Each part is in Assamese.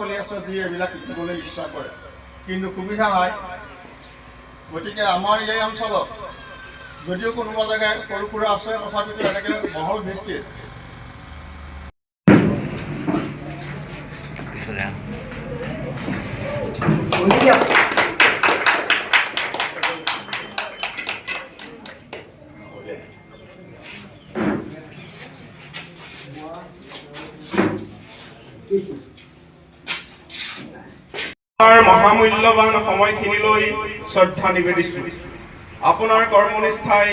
ছোৱালী আছে যি এইবিলাক শিকিবলৈ ইচ্ছা কৰে, কিন্তু সুবিধা নাই। গতিকে আমাৰ এই অঞ্চলত যদিও কোনোবা জেগাত সৰু সুৰা আছে, তথাপিতো এনেকৈ বহল ভিত্তিত মহামূল্যবান সময়খিনিলৈ শ্ৰদ্ধা নিবেদিছোঁ। আপোনাৰ কৰ্মনিষ্ঠাই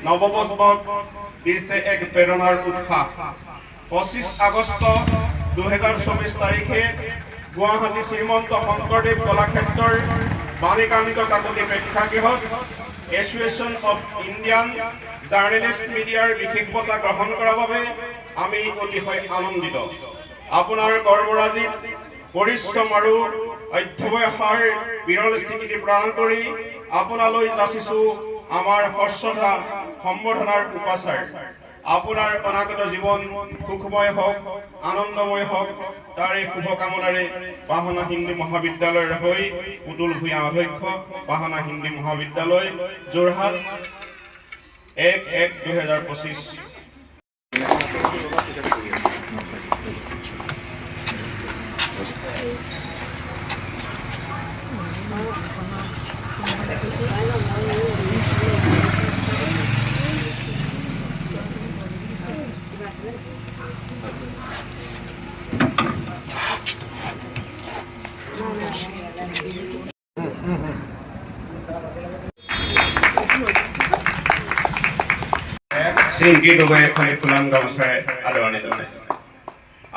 নৱবৰ্ষক দিছে এক প্ৰেৰণাৰ উৎসাহ। 25 আগষ্ট 2024 তাৰিখে গুৱাহাটী শ্ৰীমন্ত শংকৰদেৱ কলাক্ষেত্ৰৰ বাণীকান্ত কাকতি প্ৰেক্ষাগৃহত এছ'চিয়েশ্যন অফ ইণ্ডিয়ান জাৰ্নেলিষ্ট মিডিয়াৰ বিশেষ বঁটা গ্ৰহণ কৰাৰ বাবে আমি অতিশয় আনন্দিত। আপোনাৰ কৰ্মৰাজিত পৰিশ্ৰম আৰু অধ্যৱসায়ৰ বিৰল স্বীকৃতি প্ৰদান কৰি আপোনালৈ যাচিছোঁ আমাৰ সশ্ৰদ্ধা সম্বৰ্ধনাৰ উপাচাৰ। আপোনাৰ অনাগত জীৱন সুখময় হওক, আনন্দময় হওক, তাৰে শুভকামনাৰে বাহনা হিন্দী মহাবিদ্যালয়ৰ হৈ পুতুল ভূঞা অধ্যক্ষ, বাহনা হিন্দী মহাবিদ্যালয়, যোৰহাট, 1/1/2025। শ্ৰীংকি গগৈ এখনি ফুলাম গামোচাৰে আদৰণি জনাইছে।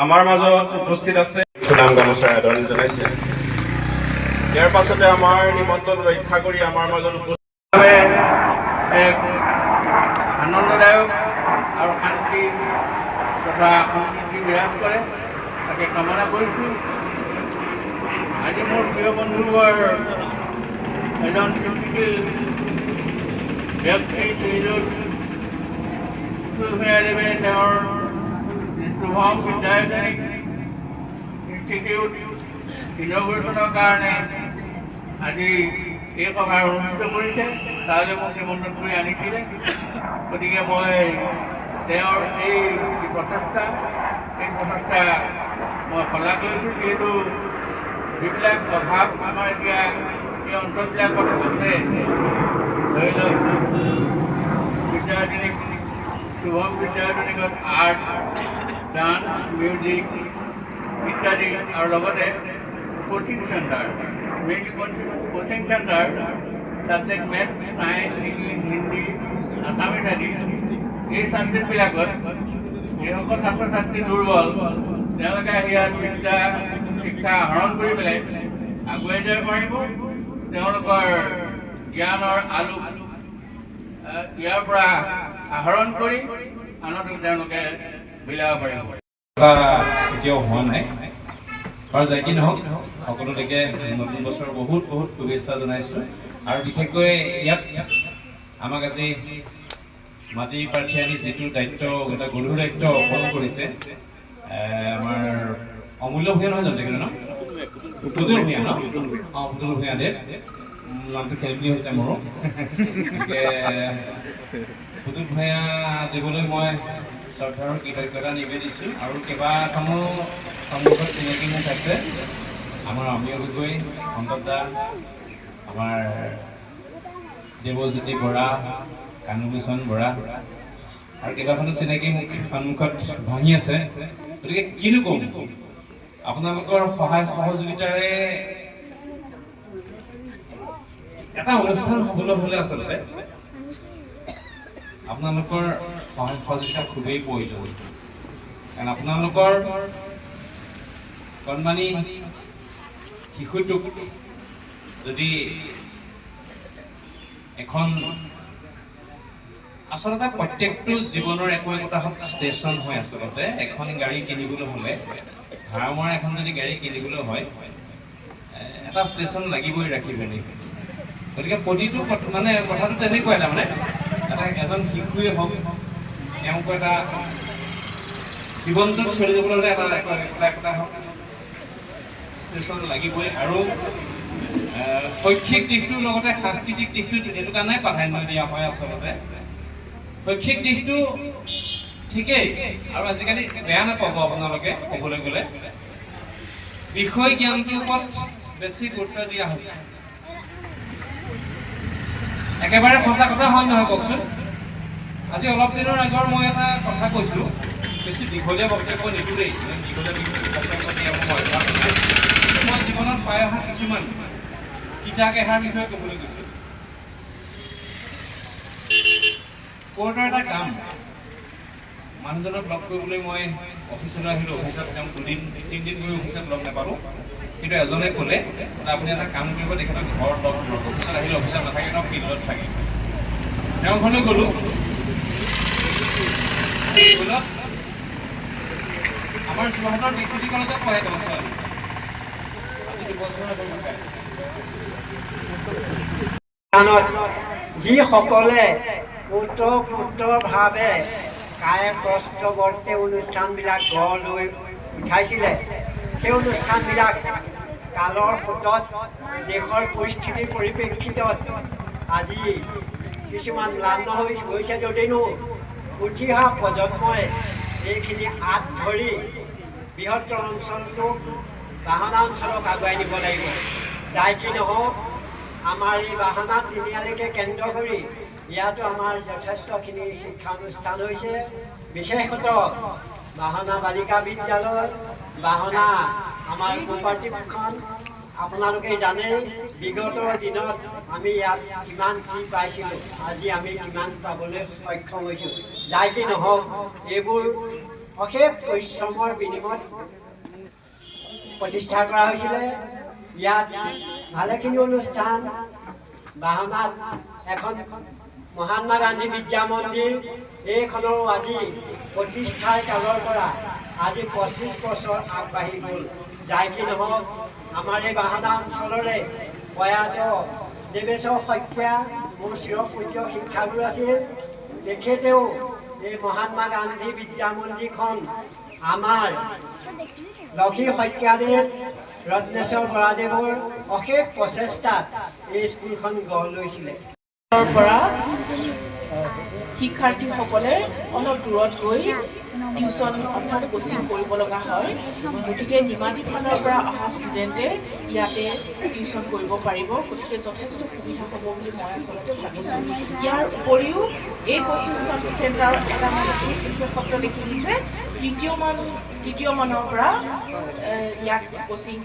আমাৰ মাজত উপস্থিত আছে ফুলাম গামোচাৰে আদৰণি জনাইছে। ইয়াৰ পাছতে আমাৰ নিমন্ত্ৰণ ৰক্ষা কৰি আমাৰ মাজত উপস্থিত এক আনন্দদায়ক আৰু শান্তি তথা সংস্কৃতি বিৰাজ কৰে, তাকে কামনা কৰিছোঁ। আজি মোৰ প্ৰিয় বন্ধুবৰ এজন সৃষ্টিশীল ব্যক্তি শ্ৰীযুত ভূঞাদেৱে তেওঁৰ শুভম বিদ্যায়তনিক ইনষ্টিটিউট ইন'ভেশ্যনৰ কাৰণে আজি এই সভাৰ অনুষ্ঠিত কৰিছে। তালৈ মোক নিমন্ত্ৰণ কৰি আনিছিলে। গতিকে মই তেওঁৰ এই প্ৰচেষ্টা মই শলাগ লৈছোঁ, যিহেতু যিবিলাক অভাৱ আমাৰ এতিয়া এই অঞ্চলবিলাকত আছে, ধৰি লওক বিদ্যায়তনিক শুভম বিদ্যায়তনিকত আৰ্ট, ডান্স, মিউজিক ইত্যাদি, আৰু লগতে coaching centre, coaching centre subject math, science, English, Hindi, Assamese আদি এই ছাবজেক্টবিলাকত যিসকল ছাত্ৰ ছাত্ৰী দুৰ্বল, তেওঁলোকে ইয়াত শিক্ষা আহৰণ কৰি পেলাই আগুৱাই যাব পাৰিব। তেওঁলোকৰ জ্ঞানৰ আলোক ইয়াৰ পৰা আহৰণ কৰি আনতো তেওঁলোকে বিলাব পাৰিব। এতিয়াও হোৱা নাই, বাৰু যাই কি নহওক সকলোলৈকে নতুন বছৰৰ বহুত বহুত শুভেচ্ছা জনাইছোঁ। আৰু বিশেষকৈ ইয়াত আমাক আজি মাটি প্ৰাৰ্থী আনি যিটো দায়িত্ব, এটা গধুৰ দায়িত্ব অৰ্পণ কৰিছে আমাৰ অমূল্য ভূঞা নহয় জানো তেখেতৰ নাম? পুতুল ভূঞা ন? অঁ, পুতুল ভূঞা দেৱ, নামটো খেলি হৈছে মোৰো। গতিকে পুতুল ভূঞা দেৱলৈ মই শ্ৰদ্ধাৰ কৃতজ্ঞতা নিবেদিছোঁ। আৰু কেইবাখনো সন্মুখত চিনাকি মুখ আছে, আমাৰ অমীয় গগৈ, সন্তত দা, আমাৰ দেৱজ্যোতি বৰা, কানুভূষণ বৰা, আৰু কেইবাখনো চিনাকি মুখ সন্মুখত ভাঙি আছে। গতিকে কিনো ক'ম, আপোনালোকৰ সহায় সহযোগিতাৰে এটা অনুষ্ঠান হ'বলৈ হ'লে আচলতে আপোনালোকৰ সহায় সহযোগিতা খুবেই প্ৰয়োজন। কাৰণ আপোনালোকৰ কণমানি শিশুটোক যদি এখন আচলতে প্ৰত্যেকটো জীৱনৰ একো একোটা ষ্টেচন হয়। আচলতে এখন গাড়ী কিনিবলৈ হ'লে, ভাড়া মৰা এখন যদি গাড়ী কিনিবলৈ হয়, এটা ষ্টেচন লাগিবই ৰাখিবলৈ। গতিকে প্ৰতিটো মানে কথাটো তেনেকুৱা এটা মানে এজন শিশুৱে হওক, তেওঁক এটা জীৱনটোত চলি যাবলৈ হ'লে এটা হওক এডমিনিষ্ট্ৰেশ্যন লাগিবই আৰু শৈক্ষিক দিশটোৰ লগতে সাংস্কৃতিক দিশটো এইটো কাৰণে প্ৰাধান্য দিয়া হয় আচলতে শৈক্ষিক দিশটো ঠিকেই আৰু আজিকালি বেয়া নাপাব আপোনালোকে ক'বলৈ গ'লে বিষয় জ্ঞানটোৰ ওপৰত বেছি গুৰুত্ব দিয়া হৈছে একেবাৰে সঁচা কথা হয় নহয় কওকচোন আজি অলপ দিনৰ আগৰ মই এটা কথা কৈছোঁ বেছি দীঘলীয়া বক্তব্য নিদিওঁ মই জীৱনত পাই অহা কিছুমান তিতা কেঁহাৰ বিষয়ে ক'বলৈ গৈছোঁ কোৰ্টৰ এটা কাম মানুহজনক লগ কৰিবলৈ মই অফিচলৈ আহিলোঁ অফিচত তেওঁ 3 দিন গৈ অফিচত লগ নাপালোঁ কিন্তু এজনে ক'লে আপুনি এটা কাম কৰিব তেখেতক ঘৰত লগ ধৰক অফিচত আহিলে অফিচত নাথাকে তেওঁ ফিল্ডত থাকে তেওঁ ঘৰলৈ গ'লোঁ স্কুলত আমাৰ যোৰহাটৰ ডিচিটি কলেজত পঢ়ে তেওঁ ছোৱালী আজি 2 বছৰ যিসকলে ওতঃপ্ৰোতভাৱে কায়ে কষ্টৱৰ্তে অনুষ্ঠানবিলাক গঢ় লৈ উঠাইছিলে সেই অনুষ্ঠানবিলাক কালৰ সোঁতত দেশৰ পৰিস্থিতিৰ পৰিপ্ৰেক্ষিতত আজি কিছুমান ম্লান হৈছে যদিও উঠি অহা প্ৰজন্মই এইখিনি হাত ধৰি বৃহত্তৰ অঞ্চলটোক বাহনা অঞ্চলক আগুৱাই নিব লাগিব যাই কি নহওক আমাৰ এই বাহনা তিনিআলিকে কেন্দ্ৰ কৰি ইয়াতো আমাৰ যথেষ্টখিনি শিক্ষানুষ্ঠান হৈছে বিশেষতঃ বাহনা বালিকা বিদ্যালয় বাহনা আমাৰ কোপাৰেটিভখন আপোনালোকে জানে বিগত দিনত আমি ইয়াত কিমান কি পাইছিলোঁ আজি আমি কিমান পাবলৈ সক্ষম হৈছোঁ যাই কি নহওক এইবোৰ অশেষ পৰিশ্ৰমৰ বিনিময়ত প্ৰতিষ্ঠা কৰা হৈছিলে ইয়াত ভালেখিনি অনুষ্ঠান বাহনাত এখন মহাত্মা গান্ধী বিদ্যা মন্দিৰ এইখনৰ আজি প্ৰতিষ্ঠাৰ কালৰ পৰা আজি 25 বছৰ আগবাঢ়ি গ'ল যাই কি নহওক আমাৰ এই বাহনা অঞ্চলৰে প্ৰয়াত দেৱেশ্বৰ শইকীয়া মোৰ চিৰপূজ্য শিক্ষাগুৰু আছিল তেখেতেও এই মহাত্মা গান্ধী বিদ্যা মন্দিৰখন আমাৰ লক্ষী শইকীয়াদেৱ ৰত্নেশ্বৰ বৰাদেৱৰ অশেষ প্ৰচেষ্টাত এই স্কুলখন গঢ় লৈছিলে পৰা শিক্ষাৰ্থীসকলে অলপ দূৰত গৈ টিউশ্যন অৰ্থাৎ কোচিং কৰিব লগা হয় গতিকে নিমাতী ফালৰ পৰা অহা ষ্টুডেণ্টে ইয়াতে টিউশ্যন কৰিব পাৰিব গতিকে যথেষ্ট সুবিধা হ'ব বুলি মই আচলতে ভাবিছোঁ ইয়াৰ উপৰিও এই কোচিং চেণ্টাৰৰ এটা বিশেষত্ব দেখিছে তৃতীয় মানৰ পৰা ইয়াত কোচিং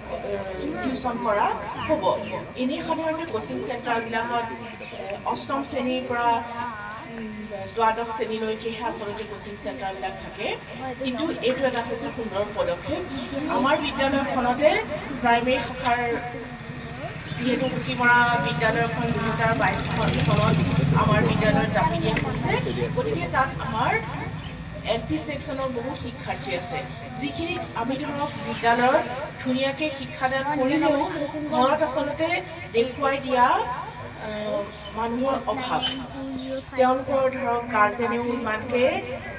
টিউশ্যন কৰা হ'ব এনেই সাধাৰণতে কোচিং চেণ্টাৰবিলাকত অষ্টম শ্ৰেণীৰ পৰা দ্বাদশ শ্ৰেণীলৈকেহে আচলতে কোচিং চেণ্টাৰবিলাক থাকে কিন্তু এইটো এটা হৈছে সুন্দৰ পদক্ষেপ আমাৰ বিদ্যালয়খনতে প্ৰাইমেৰী শাখাৰ যিহেতু পুথিমৰা বিদ্যালয়খন 2022 চনত আমাৰ বিদ্যালয়ত জাপি দিয়া হৈছে গতিকে তাত আমাৰ LP ছেকশ্যনৰ বহুত শিক্ষাৰ্থী আছে যিখিনি আমি ধৰক বিদ্যালয়ত ধুনীয়াকৈ শিক্ষাদান কৰিলেও ঘৰত আচলতে দেখুৱাই দিয়া মানুহৰ অভাৱ তেওঁলোকৰ ধৰক গাৰ্জেনেও ইমানকৈ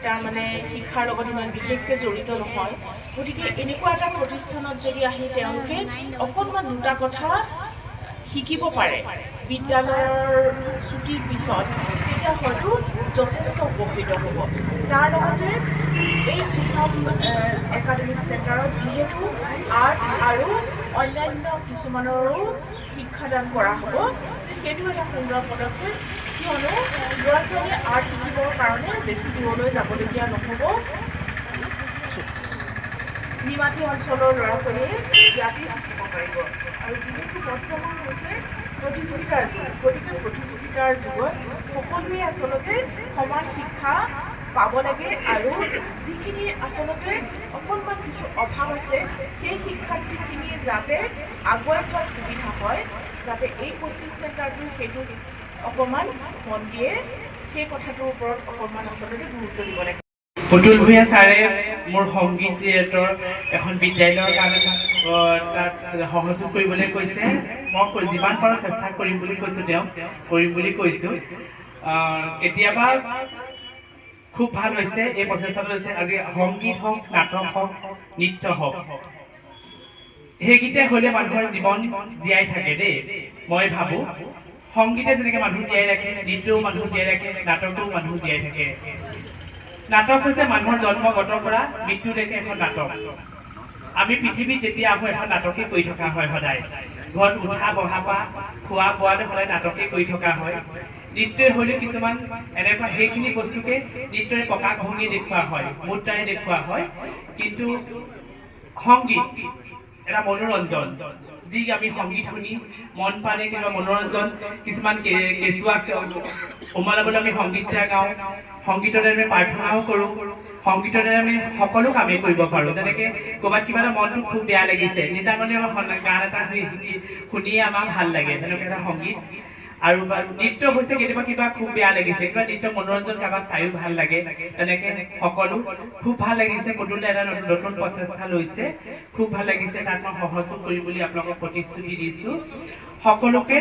তাৰমানে শিক্ষাৰ লগত ইমান বিশেষকৈ জড়িত নহয় গতিকে এনেকুৱা এটা প্ৰতিষ্ঠানত যদি আহি তেওঁলোকে অকণমান দুটা কথা শিকিব পাৰে বিদ্যালয়ৰ ছুটিৰ পিছত তেতিয়া হয়তো যথেষ্ট উপকৃত হ'ব তাৰ লগতে এই সুষম একাডেমিক চেণ্টাৰত যিহেতু আৰ্ট আৰু অন্যান্য কিছুমানৰো শিক্ষাদান কৰা হ'ব সেইটো এটা সুন্দৰ পদক্ষেপ কিয়নো ল'ৰা ছোৱালীয়ে আৰ্ট শিকিবৰ কাৰণে বেছি দূৰলৈ যাবলগীয়া নহ'ব নিমাতী অঞ্চলৰ ল'ৰা ছোৱালীয়ে ইয়াতে শিকিব পাৰিব আৰু যিহেতু বৰ্তমান হৈছে প্ৰতিযোগিতাৰ যুগ গতিকে প্ৰতিযোগিতাৰ যুগত সকলোৱে আচলতে সমান শিক্ষা পাব লাগে আৰু যিখিনি আচলতে অকণমান কিছু অভাৱ আছে সেই শিক্ষাৰ্থীখিনি যাতে আগুৱাই যোৱাত সুবিধা হয় যাতে এই কোচিং চেণ্টাৰটো সেইটো অকণমান মন দিয়ে সেই কথাটোৰ ওপৰত অকণমান আচলতে গুৰুত্ব দিব লাগে পুতুল ভূঞা ছাৰে মোৰ সংগীত এখন বিদ্যালয়ৰ কাৰণে তাত সহযোগ কৰিবলৈ কৈছে মই যিমান পাৰোঁ চেষ্টা কৰিম বুলি কৈছোঁ তেওঁক কৰিম বুলি কৈছোঁ কেতিয়াবা খুব ভাল হৈছে এই প্ৰচেষ্টাটো হৈছে আজি সংগীত হওক নাটক হওক নৃত্য হওক সেইকেইটা হ'লে মানুহৰ জীৱন জীয়াই থাকে দেই। মই ভাবোঁ সংগীতে যেনেকৈ মানুহ জীয়াই ৰাখে, নৃত্যও মানুহ জীয়াই ৰাখে, নাটকেও মানুহ জীয়াই থাকে। নাটক হৈছে মানুহৰ জন্মগতৰ পৰা মৃত্যুলৈকে এখন নাটক। আমি পৃথিৱীত যেতিয়া আহোঁ এখন নাটকেই কৰি থকা হয় সদায়। ঘৰত উঠা বহা পৰা খোৱা বোৱালৈ সদায় নাটকেই কৰি থকা হয়। নৃত্যই হ'লেও কিছুমান এনেকুৱা সেইখিনি বস্তুকে নৃত্যৰে প্ৰকাশভংগী দেখুওৱা হয়, মুদ্ৰাৰে দেখুওৱা হয়। কিন্তু সংগীত এটা মনোৰঞ্জন, যি আমি সংগীত শুনি মন পালে কিবা মনোৰঞ্জন, কিছুমান কেঁচুৱা সোমালাবলৈ আমি সংগীত গাওঁ, সংগীততে আমি প্ৰাৰ্থনাও কৰোঁ, সংগীততে আমি সকলো কামেই কৰিব পাৰোঁ। যেনেকৈ ক'ৰবাত কিবা এটা মনটো খুব বেয়া লাগিছে, নিজামনে আমাৰ গান এটা শুনিয়ে আমাৰ ভাল লাগে, তেনেকুৱা এটা সংগীত। আৰু নৃত্য হৈছে কেতিয়াবা কিবা খুব বেয়া লাগিছে, কিবা নৃত্য মনোৰঞ্জন কাৰোবাক চায়ো ভাল লাগে, তেনেকৈ সকলো খুব ভাল লাগিছে। কটুলে এটা নতুন প্ৰচেষ্টা লৈছে, খুব ভাল লাগিছে। তাত মই সহযোগ কৰিম বুলি আপোনালোকক প্ৰতিশ্ৰুতি দিছোঁ। সকলোকে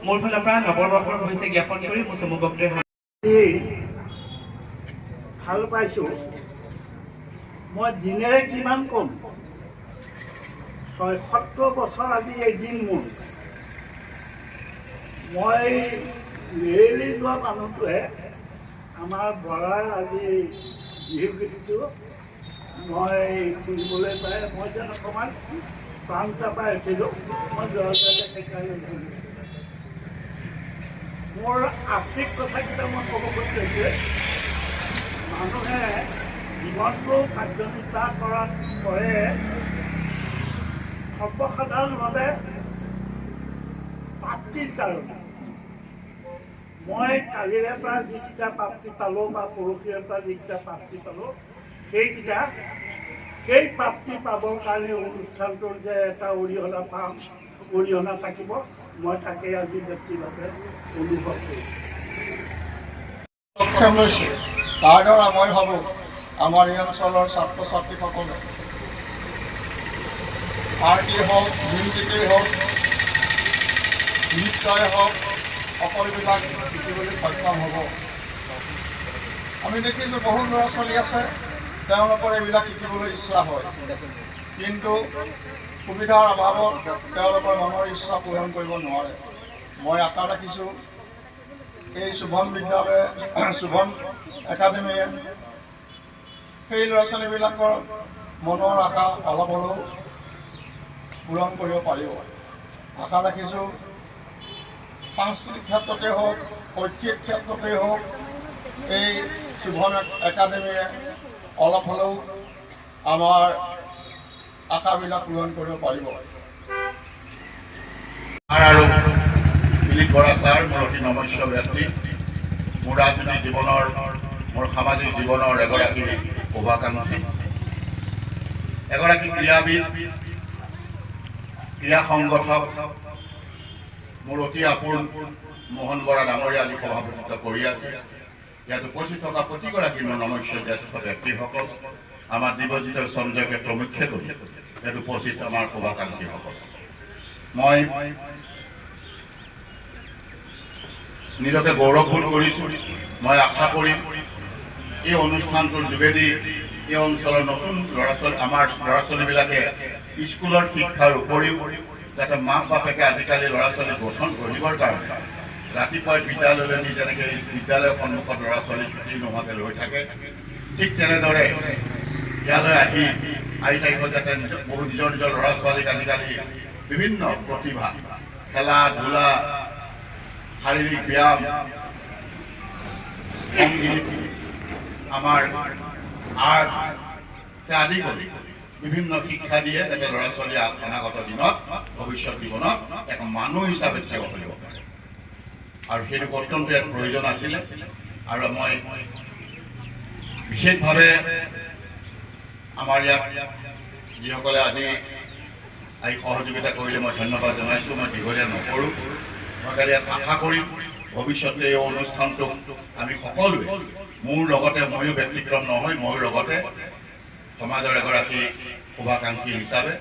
মোৰ ফালৰ পৰা নৱবৰ্ষৰ হৈছে জ্ঞাপন কৰি মোৰ চমু বক্তব্য ভাল পাইছোঁ। মই দিনেৰে কিমান ক'ম, ৭৬ বছৰ আজি এদিন মোৰ। মই মেৰেলি যোৱা মানুহটোৱে আমাৰ বৰাৰ আজি বিহু গীতটো মই শুনিবলৈ পাই মই যেন অকণমান প্ৰাণ পাই আছিলোঁ। মই জয়তে সেইকাৰণে মোৰ আৰ্থিক কথাকেইটা মই ক'ব খুজিছোঁ। মানুহে জীৱনটো কাৰ্যনিৰ্বাহ কৰে সৰ্বসাধাৰণভাৱে প্ৰাপ্তিৰ কাৰণে। মই কালিৰে পৰা যিকেইটা প্ৰাপ্তি পালোঁ বা পৰহিৰে পৰা যিকেইটা প্ৰাপ্তি পালোঁ, সেই প্ৰাপ্তি পাবৰ কাৰণে অনুষ্ঠানটোৰ যে এটা অৰিহণা থাকিব, মই তাকে আজি ব্যক্তিগতে অনুভৱ কৰিছোঁ। তাৰ দ্বাৰা মই ভাবোঁ আমাৰ এই অঞ্চলৰ ছাত্ৰ ছাত্ৰীসকলে আৰ্টেই হওক, মিউজিকেই হওক, নৃত্যই হওক, সকলোবিলাক শিকিবলৈ সক্ষম হ'ব। আমি দেখিছোঁ বহু ল'ৰা ছোৱালী আছে, তেওঁলোকৰ এইবিলাক শিকিবলৈ ইচ্ছা হয়, কিন্তু সুবিধাৰ অভাৱত তেওঁলোকৰ মনৰ ইচ্ছা পূৰণ কৰিব নোৱাৰে। মই আশা ৰাখিছোঁ এই শুভম একাডেমীয়ে সেই ল'ৰা ছোৱালীবিলাকৰ মনৰ আশা অলপ হ'লেও পূৰণ কৰিব পাৰিব। আশা ৰাখিছোঁ সাংস্কৃতিক ক্ষেত্ৰতে হওক, শৈক্ষিক ক্ষেত্ৰতে হওক, এই শুভম একাডেমীয়ে অলপ হ'লেও আমাৰ আশাবিলাক পূৰণ কৰিব পাৰিব। আৰু দিলীপ বৰা ছাৰ মোৰ অতি নমস্য ব্যক্তি, মোৰ ৰাজনৈতিক জীৱনৰ, মোৰ সামাজিক জীৱনৰ এগৰাকী শুভাকাংক্ষী, এগৰাকী ক্ৰীড়াবিদ, ক্ৰীড়া সংগঠক, মোৰ অতি আপোন মোহন বৰা ডাঙৰীয়া আজি সভাপতিত্ব কৰি আছে। ইয়াত উপস্থিত থকা প্ৰতিগৰাকী নমস্য জ্যেষ্ঠ ব্যক্তিসকল, আমাৰ দিৱজিত সঞ্জয় ক্ষেত্ৰ মুখ্য কৰি ইয়াত উপস্থিত আমাৰ শুভাকাংক্ষীসকল, মই নিজকে গৌৰৱবোধ কৰিছোঁ। মই আশা কৰিম এই অনুষ্ঠানটোৰ যোগেদি এই অঞ্চলৰ নতুন ল'ৰা ছোৱালী, আমাৰ ল'ৰা ছোৱালীবিলাকে স্কুলৰ শিক্ষাৰ উপৰিও যাতে মাক বাপেকে আজিকালি ল'ৰা ছোৱালী গঠন কৰিবৰ কাৰণে ৰাতিপুৱাই বিদ্যালয়লৈ নি যেনেকৈ বিদ্যালয়ৰ সন্মুখত ল'ৰা ছোৱালী ছুটি নোহোৱাকৈ ৰৈ থাকে, ঠিক তেনেদৰে ইয়ালৈ আহি তাৰিখত যাতে বহু নিজৰ ল'ৰা ছোৱালীক আজিকালি বিভিন্ন প্ৰতিভা, খেলা ধূলা, শাৰীৰিক ব্যায়াম, সংগীত, আমাৰ আৰ্ট আদি কৰি বিভিন্ন শিক্ষা দিয়ে, যাতে ল'ৰা ছোৱালীয়ে অনাগত দিনত ভৱিষ্যত জীৱনত এক মানুহ হিচাপে থিয় কৰিব পাৰে। আৰু সেইটো অত্যন্ত ইয়াত প্ৰয়োজন আছিলে। আৰু মই বিশেষভাৱে আমাৰ ইয়াত যিসকলে আজি সহযোগিতা কৰিলে মই ধন্যবাদ জনাইছোঁ। মই দীঘলীয়া নকৰোঁ। মই কালি ইয়াত আশা কৰিম ভৱিষ্যতে এই অনুষ্ঠানটোক আমি সকলোৱে, মোৰ লগতে ময়ো ব্যতিক্ৰম নহয়, মোৰ লগতে সমাজৰ এগৰাকী শুভাকাংক্ষী হিচাপে,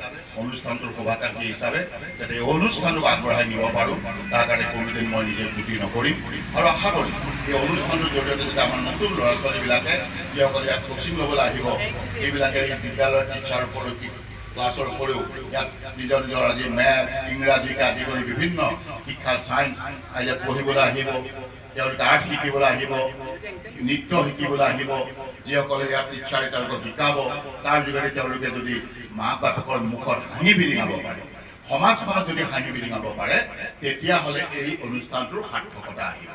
অনুষ্ঠানটোৰ শুভাকাংক্ষী হিচাপে যাতে এই অনুষ্ঠানটোক আগবঢ়াই নিব পাৰোঁ, তাৰ কাৰণে কোনোদিন মই নিজে ত্ৰুটি নকৰিম। আৰু আশা কৰিম এই অনুষ্ঠানটোৰ জৰিয়তে যাতে আমাৰ নতুন ল'ৰা ছোৱালীবিলাকে যিসকলে ইয়াত কোচিং ল'বলৈ আহিব, এইবিলাকে এই বিদ্যালয়ৰ টিচাৰ ক্লাছৰ উপৰিও ইয়াত নিজৰ নিজৰ আজি মেথছ ইংৰাজীকে আদি কৰি বিভিন্ন শিক্ষা ছায়েন্স ইয়াত পঢ়িবলৈ আহিব তেওঁলোকে আৰ্ট শিকিবলৈ আহিব নৃত্য শিকিবলৈ আহিব যিসকলে ইয়াত টিচাৰে তেওঁলোকক শিকাব তাৰ যোগেদি তেওঁলোকে যদি মাক বাপেকৰ মুখত হাঁহি বিৰিঙাব পাৰে সমাজখনত যদি হাঁহি বিৰিঙাব পাৰে তেতিয়াহ'লে এই অনুষ্ঠানটোৰ সাৰ্থকতা আহিব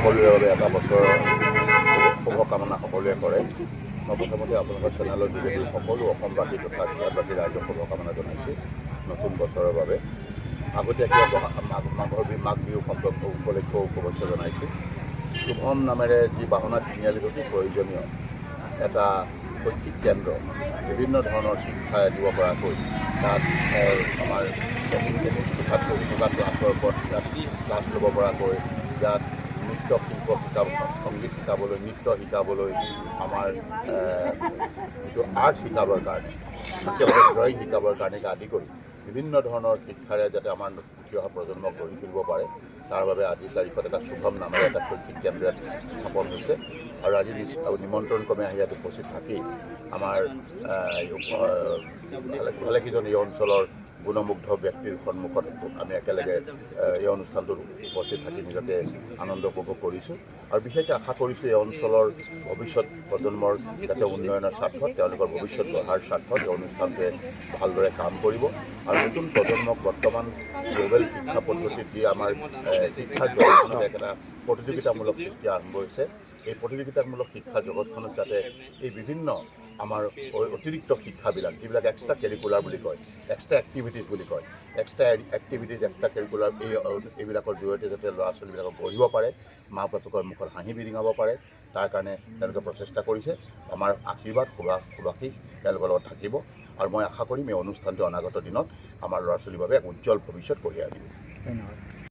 সকলোৰে বাবে এটা বছৰৰ শুভকামনা সকলোৱে কৰে মই প্ৰথমতে আপোনালোকৰ চেনেলৰ যোগেদি সকলো অসমবাসী তথা বিহাৰবাসী ৰাইজক শুভকামনা জনাইছোঁ নতুন বছৰৰ বাবে আগতীয়াকৈ মাঘ বিহু উপলক্ষেও শুভেচ্ছা জনাইছোঁ শুভম নামেৰে যি বাহনা তিনিআলিত অতি প্ৰয়োজনীয় এটা শৈক্ষিক কেন্দ্ৰ বিভিন্ন ধৰণৰ শিক্ষা দিব পৰাকৈ তাত আমাৰ ক্লাছৰ ওপৰত তাত ক্লাছ ল'ব পৰাকৈ ইয়াত নৃত্য শিল্প শিকাব সংগীত শিকাবলৈ নৃত্য শিকাবলৈ আমাৰ যিটো আৰ্ট শিকাবৰ কাৰণে ড্ৰয়িং শিকাবৰ কাৰণে আদি কৰি বিভিন্ন ধৰণৰ শিক্ষাৰে যাতে আমাৰ উঠি অহা প্ৰজন্মক গঢ়ি তুলিব পাৰে তাৰ বাবে আজিৰ তাৰিখত এটা শুভম নামেৰে এটা শৈক্ষিক কেন্দ্ৰ স্থাপন হৈছে আৰু আজি নিমন্ত্ৰণক্ৰমে আহি ইয়াত উপস্থিত থাকি আমাৰ ভালেকেইজন এই অঞ্চলৰ গুণমুগ্ধ ব্যক্তিৰ সন্মুখত আমি একেলগে এই অনুষ্ঠানটোত উপস্থিত থাকি নিজকে আনন্দ উপভোগ কৰিছোঁ আৰু বিশেষকৈ আশা কৰিছোঁ এই অঞ্চলৰ ভৱিষ্যত প্ৰজন্মৰ যাতে উন্নয়নৰ স্বাৰ্থত তেওঁলোকৰ ভৱিষ্যত গঢ়াৰ স্বাৰ্থত এই অনুষ্ঠানটোৱে ভালদৰে কাম কৰিব আৰু নতুন প্ৰজন্মক বৰ্তমান গ্ল'বেল শিক্ষা পদ্ধতিত যি আমাৰ শিক্ষাৰ জগতখনত এটা প্ৰতিযোগিতামূলক সৃষ্টি আৰম্ভ হৈছে এই প্ৰতিযোগিতামূলক শিক্ষা জগতখনত যাতে এই বিভিন্ন আমাৰ অতিৰিক্ত শিক্ষাবিলাক যিবিলাক এক্সট্ৰা কেৰিকুলাৰ বুলি কয় এক্সট্ৰা এক্টিভিটিজ বুলি কয় এক্সট্ৰা এক্টিভিটিজ এক্সট্ৰা কেৰিকুলাৰ এইবিলাকৰ জৰিয়তে যাতে ল'ৰা ছোৱালীবিলাকক পঢ়িব পাৰে মাক বাপেকৰ মুখত হাঁহি বিৰিঙাব পাৰে তাৰ কাৰণে তেওঁলোকে প্ৰচেষ্টা কৰিছে আমাৰ আশীৰ্বাদ সুভাষিস তেওঁলোকৰ লগত থাকিব আৰু মই আশা কৰিম এই অনুষ্ঠানটো অনাগত দিনত আমাৰ ল'ৰা ছোৱালীৰ বাবে এক উজ্জ্বল ভৱিষ্যত কঢ়িয়াই আনিব। ধন্যবাদ।